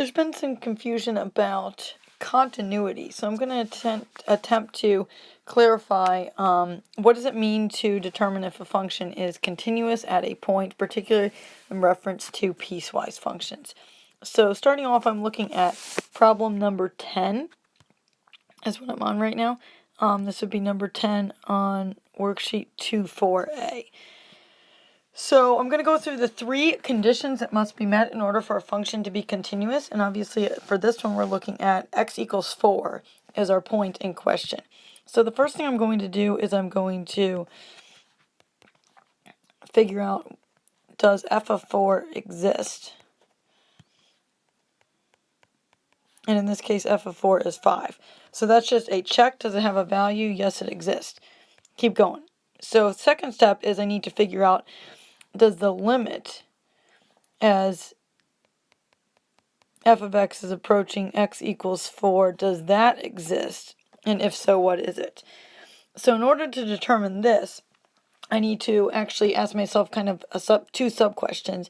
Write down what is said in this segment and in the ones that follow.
There's been some confusion about continuity, so I'm going to attempt to clarify what does it mean to determine if a function is continuous at a point, particularly in reference to piecewise functions. So starting off, I'm looking at problem number 10 is what I'm on right now. This would be number 10 on worksheet 2.4a. So I'm going to go through the 3 conditions that must be met in order for a function to be continuous. And obviously for this one, we're looking at x equals 4 as our point in question. So the first thing I'm going to do is I'm going to figure out, does f of 4 exist? And in this case, f of 4 is 5. So that's just a check. Does it have a value? Yes, it exists. Keep going. So second step is I need to figure out, does the limit as f of x is approaching x equals 4, does that exist? And if so, what is it? So in order to determine this, I need to actually ask myself kind of two sub-questions.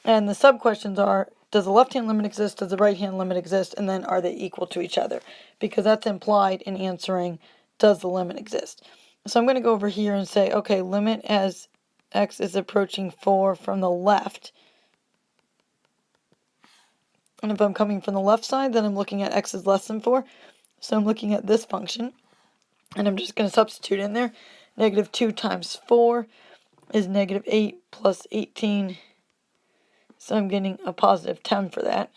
And the sub-questions are, does the left-hand limit exist? Does the right-hand limit exist? And then are they equal to each other? Because that's implied in answering, does the limit exist? So I'm going to go over here and say, okay, limit as x is approaching 4 from the left. And if I'm coming from the left side, then I'm looking at x is less than 4. So I'm looking at this function. And I'm just going to substitute in there. Negative 2 times 4 is negative 8 plus 18. So I'm getting a positive 10 for that.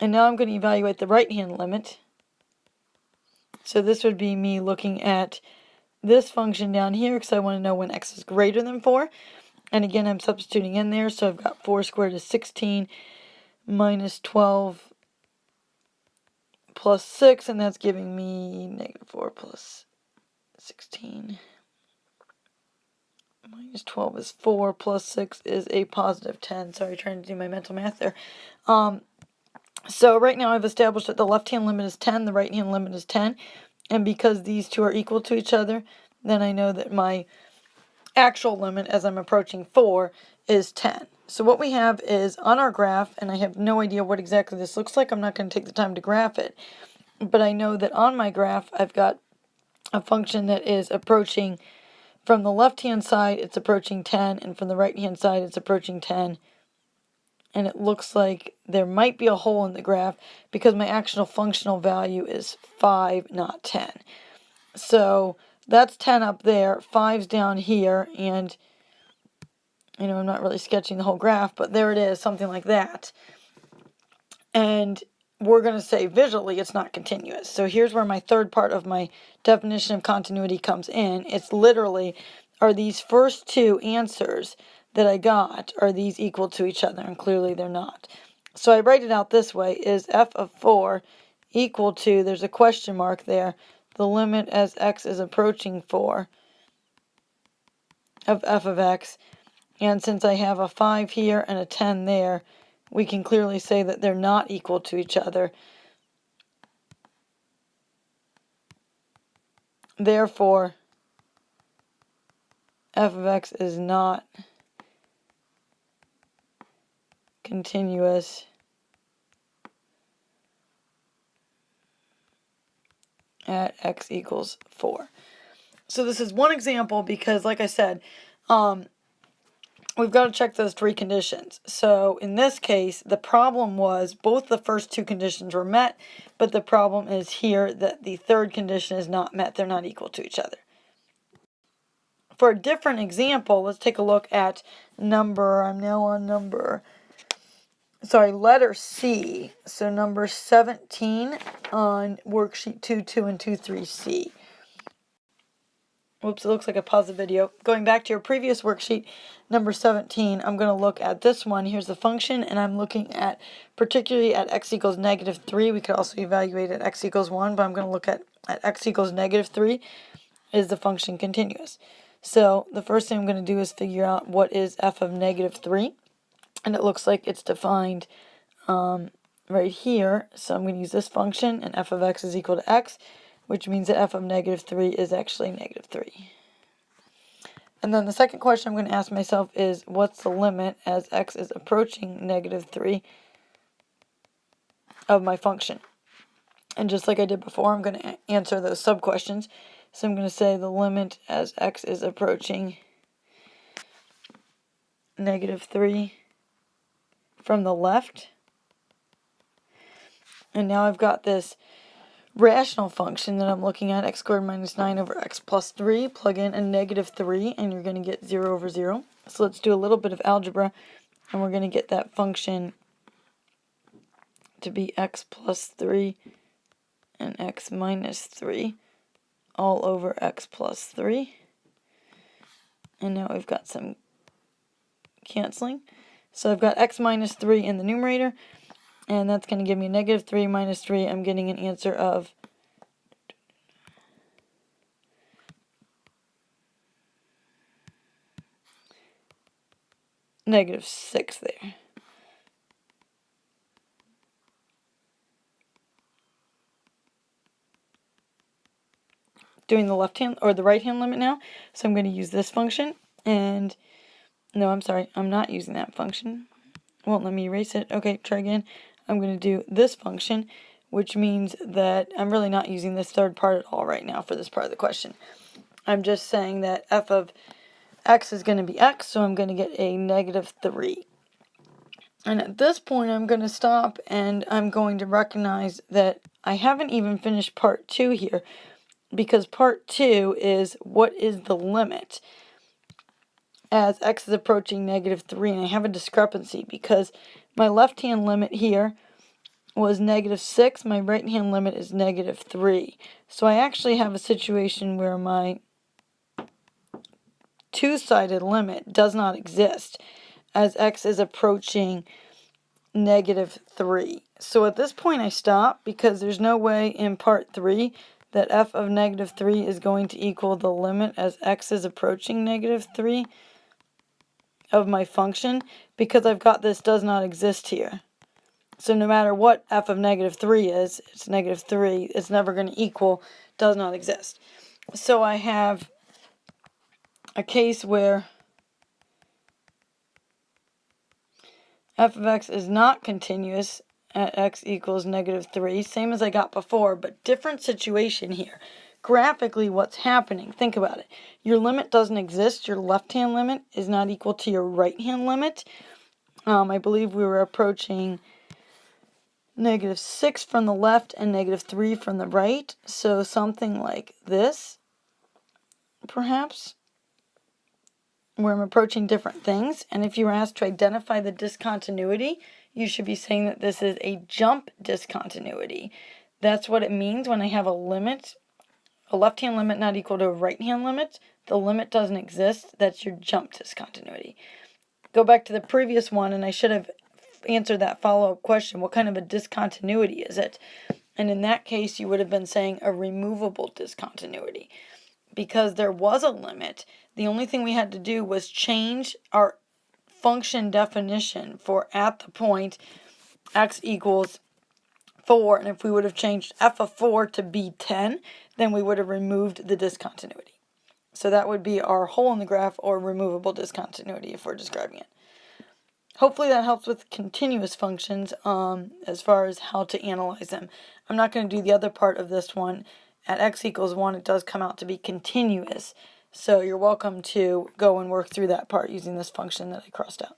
And now I'm going to evaluate the right-hand limit. So this would be me looking at this function down here because I want to know when x is greater than 4. And again, I'm substituting in there. So I've got 4 squared is 16 minus 12 plus 6. And that's giving me negative 4 plus 16 minus 12 is 4 plus 6 is a positive 10. Sorry, trying to do my mental math there. So right now I've established that the left-hand limit is 10, the right-hand limit is 10. And because these two are equal to each other, then I know that my actual limit as I'm approaching 4 is 10. So what we have is on our graph, and I have no idea what exactly this looks like. I'm not going to take the time to graph it. But I know that on my graph, I've got a function that is approaching from the left-hand side, it's approaching 10, and from the right-hand side, it's approaching 10. And it looks like there might be a hole in the graph because my actual functional value is 5, not 10. So that's 10 up there, 5's down here, and I'm not really sketching the whole graph, but there it is, something like that. And we're going to say visually it's not continuous. So here's where my third part of my definition of continuity comes in. It's literally, are these first 2 answers that I got, are these equal to each other? And clearly they're not. So I write it out this way, is f of 4 equal to, there's a question mark there, the limit as x is approaching 4 of f of x. And since I have a 5 here and a 10 there, we can clearly say that they're not equal to each other. Therefore, f of x is not continuous at x equals 4. So this is one example because, like I said, we've got to check those 3 conditions. So in this case, the problem was both the first 2 conditions were met, but the problem is here that the third condition is not met. They're not equal to each other. For a different example, let's take a look at letter C. So number 17 on worksheet 2.2 and 2.3c. Whoops, it looks like I paused the video. Going back to your previous worksheet, number 17, I'm going to look at this one. Here's the function, and I'm looking at particularly at x equals negative 3. We could also evaluate at x equals 1, but I'm going to look at x equals negative 3. Is the function continuous? So the first thing I'm going to do is figure out what is f of negative 3. And it looks like it's defined right here. So I'm going to use this function, and f of x is equal to x, which means that f of negative 3 is actually negative 3. And then the second question I'm going to ask myself is, what's the limit as x is approaching negative 3 of my function? And just like I did before, I'm going to answer those sub-questions. So I'm going to say the limit as x is approaching negative 3 from the left. And now I've got this rational function that I'm looking at, x squared minus 9 over x plus 3. Plug in a negative 3, and you're going to get 0 over 0. So let's do a little bit of algebra, and we're going to get that function to be x plus 3 and x minus 3 all over x plus 3. And now we've got some canceling. So I've got x minus 3 in the numerator, and that's going to give me negative 3 minus 3. I'm getting an answer of negative 6 there. Doing the left hand or the right hand limit now. So I'm going to use this function, and no, I'm sorry, I'm not using that function. Won't let me erase it. Okay, try again. I'm going to do this function, which means that I'm really not using this third part at all right now for this part of the question. I'm just saying that f of x is going to be x, so I'm going to get a negative 3. And at this point, I'm going to stop, and I'm going to recognize that I haven't even finished part 2 here, because part 2 is what is the limit as x is approaching negative 3, and I have a discrepancy because my left hand limit here was negative 6, my right hand limit is negative 3. So I actually have a situation where my two-sided limit does not exist as x is approaching negative 3. So at this point I stop, because there's no way in part 3 that f of negative 3 is going to equal the limit as x is approaching negative 3 of my function, because I've got this does not exist here. So no matter what f of negative 3 is, it's negative 3, it's never going to equal does not exist. So I have a case where f of x is not continuous at x equals negative 3, same as I got before, but different situation here. Graphically, what's happening, think about it. Your limit doesn't exist. Your left-hand limit is not equal to your right-hand limit. I believe we were approaching negative 6 from the left and negative 3 from the right. So something like this, perhaps, where I'm approaching different things. And if you were asked to identify the discontinuity, you should be saying that this is a jump discontinuity. That's what it means when I have a limit, a left-hand limit not equal to a right-hand limit. The limit doesn't exist. That's your jump discontinuity. Go back to the previous one, and I should have answered that follow-up question. What kind of a discontinuity is it? And in that case, you would have been saying a removable discontinuity. Because there was a limit, the only thing we had to do was change our function definition for at the point x equals 4, and if we would have changed f of 4 to be 10, then we would have removed the discontinuity. So that would be our hole in the graph, or removable discontinuity if we're describing it. Hopefully that helps with continuous functions as far as how to analyze them. I'm not going to do the other part of this one. At x equals 1, it does come out to be continuous. So you're welcome to go and work through that part using this function that I crossed out.